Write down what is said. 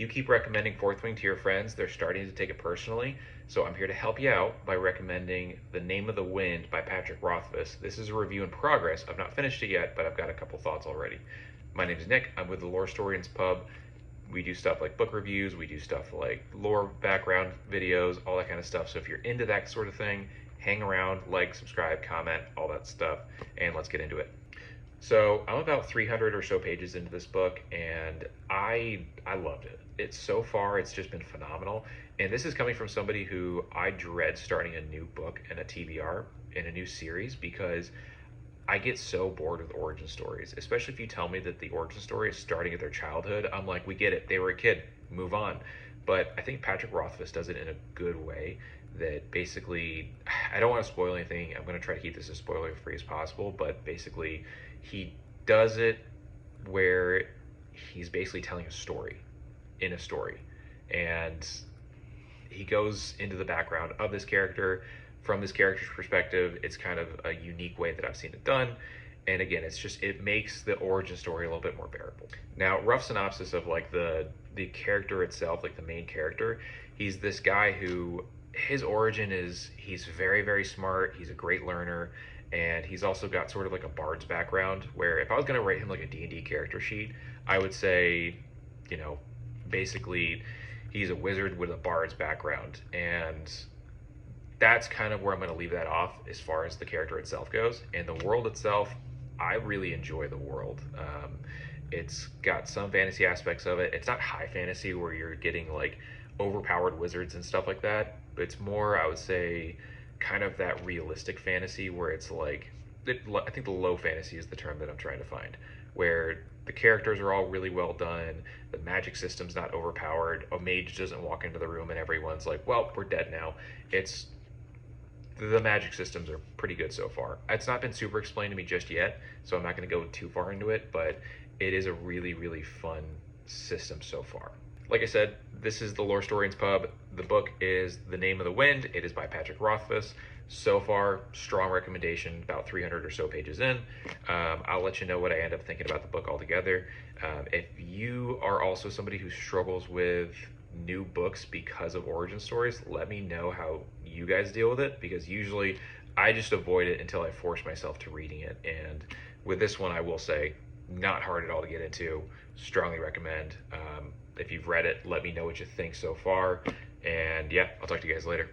You keep recommending Fourth Wing to your friends, they're starting to take it personally. So I'm here to help you out by recommending The Name of the Wind by Patrick Rothfuss. This is a review in progress. I've not finished it yet, but I've got a couple thoughts already. My name is Nick. I'm with the Lore Storians Pub. We do stuff like book reviews, we do stuff like lore background videos, all that kind of stuff. So if you're into that sort of thing, hang around, like, subscribe, comment, all that stuff, and let's get into it. So I'm about 300 or so pages into this book, and I loved it. It's just been phenomenal. And this is coming from somebody who I dread starting a new book and a TBR in a new series because I get so bored with origin stories, especially if you tell me that the origin story is starting at their childhood. I'm like, we get it. They were a kid. Move on. But I think Patrick Rothfuss does it in a good way that basically, I don't want to spoil anything. I'm going to try to keep this as spoiler free as possible, but basically he does it where he's basically telling a story in a story. And he goes into the background of this character from this character's perspective. It's kind of a unique way that I've seen it done. And again, it makes the origin story a little bit more bearable. Now, rough synopsis of like the character itself, like the main character. He's this guy who his origin is he's very, very smart. He's a great learner. And he's also got sort of like a bard's background where if I was going to write him like a D&D character sheet, I would say, basically he's a wizard with a bard's background. And that's kind of where I'm going to leave that off as far as the character itself goes. And the world itself, I really enjoy the world. It's got some fantasy aspects of it. It's not high fantasy where you're getting like overpowered wizards and stuff like that. But it's more, I would say, kind of that realistic fantasy where it's like, I think the low fantasy is the term that I'm trying to find, where the characters are all really well done, the magic system's not overpowered, a mage doesn't walk into the room and everyone's like, well, we're dead now. The magic systems are pretty good so far. It's not been super explained to me just yet, so I'm not going to go too far into it, but it is a really, really fun system so far. Like I said, this is the Lore Storians Pub. The book is The Name of the Wind. It is by Patrick Rothfuss. So far, strong recommendation, about 300 or so pages in. I'll let you know what I end up thinking about the book altogether. If you are also somebody who struggles with new books because of origin stories, let me know how you guys deal with it, because usually I just avoid it until I force myself to reading it. And with this one, I will say, not hard at all to get into. Strongly recommend. If you've read it, let me know what you think so far. And yeah, I'll talk to you guys later.